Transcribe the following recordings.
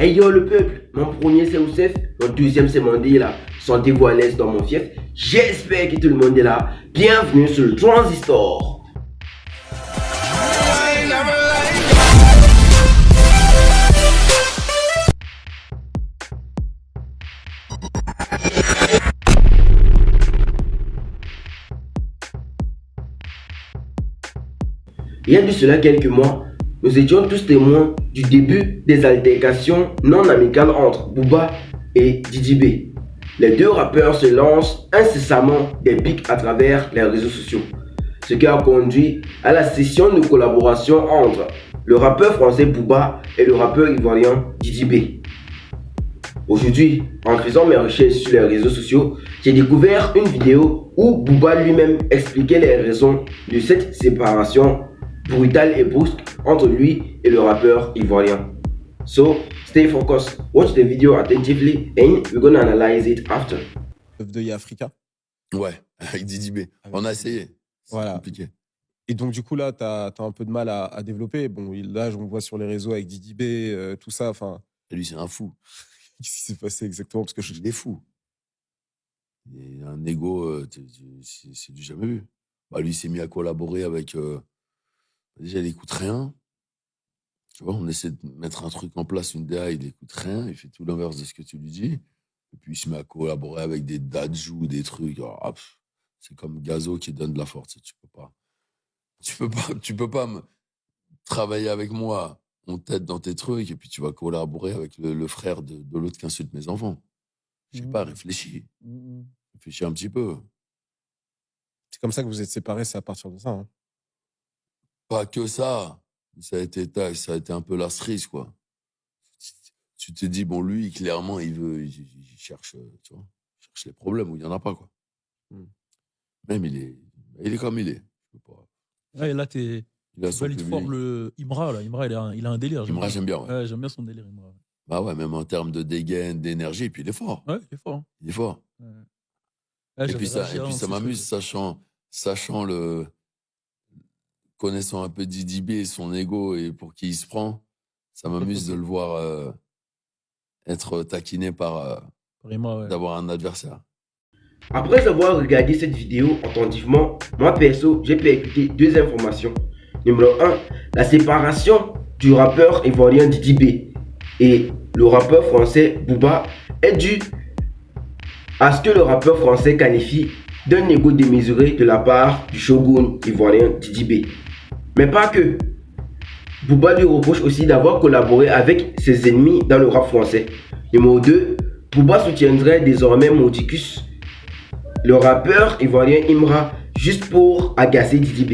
Hey yo le peuple, mon premier c'est Oussef, mon deuxième c'est Mandela. Sentez-vous à l'aise dans mon fief. J'espère que tout le monde est là. Bienvenue sur le Transistor. Il y a de cela quelques mois, nous étions tous témoins du début des altercations non amicales entre Booba et Didi B. Les deux rappeurs se lancent incessamment des pics à travers les réseaux sociaux, ce qui a conduit à la session de collaboration entre le rappeur français Booba et le rappeur ivoirien Didi B. Aujourd'hui, en faisant mes recherches sur les réseaux sociaux, j'ai découvert une vidéo où Booba lui-même expliquait les raisons de cette séparation brutale et brusque entre lui et le rappeur ivoirien. So, stay focused, watch the video attentively and we're gonna analyze it after. De Africa. Ouais, avec Didi B. On a essayé. C'est voilà. Compliqué. Et donc, du coup, là, t'as un peu de mal à développer. Bon, là, on voit sur les réseaux avec Didi B, tout ça. Enfin, lui, c'est un fou. Qu'est-ce qui s'est passé exactement? Parce que Il est fou. Il a un ego, c'est du jamais vu. Bah, lui, il s'est mis à collaborer avec... déjà, il n'écoute rien. Tu vois, on essaie de mettre un truc en place, une DA, il n'écoute rien. Il fait tout l'inverse de ce que tu lui dis. Et puis, il se met à collaborer avec des dadjous, des trucs. Alors, c'est comme Gazo qui donne de la force. Tu peux pas travailler avec moi. On t'aide dans tes trucs et puis tu vas collaborer avec le frère de l'autre qui insulte mes enfants. Je sais pas, réfléchis. Réfléchis un petit peu. C'est comme ça que vous êtes séparés, c'est à partir de ça. Hein. Pas que ça. Ça a été un peu la cerise, quoi. Tu te dis, bon, lui, clairement, il cherche, tu vois, il cherche les problèmes où il n'y en a pas, quoi. Même, il est comme il est. Je peux pas... Ouais, et là, tu valides fort le Imra, là. Imra, il a un délire. Imra, j'aime bien. Ouais, j'aime bien son délire, Imra. Bah ouais, même en termes de dégaine, d'énergie, et puis il est fort. Ouais, il est fort. Hein. Il est fort. Ouais, et puis ça m'amuse, sachant connaissant un peu Didi B, son ego et pour qui il se prend, ça m'amuse de le voir être taquiné d'avoir un adversaire. Après avoir regardé cette vidéo attentivement, moi perso, j'ai pu écouter deux informations. Numéro 1, la séparation du rappeur ivoirien Didi B et le rappeur français Booba est due à ce que le rappeur français qualifie d'un ego démesuré de la part du shogun ivoirien Didi B. Mais pas que. Booba lui reproche aussi d'avoir collaboré avec ses ennemis dans le rap français. Numéro 2, Booba soutiendrait désormais Monticus, le rappeur ivoirien Imra, juste pour agacer Didi B.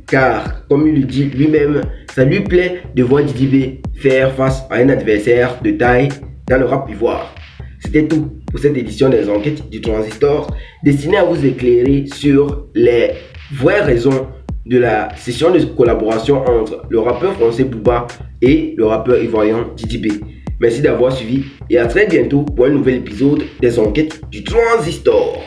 Car, comme il le dit lui-même, ça lui plaît de voir Didi B faire face à un adversaire de taille dans le rap ivoire. C'était tout pour cette édition des enquêtes du Transistor, destinée à vous éclairer sur les vraies raisons de la session de collaboration entre le rappeur français Booba et le rappeur ivoirien Didi B. Merci d'avoir suivi et à très bientôt pour un nouvel épisode des enquêtes du Transistor.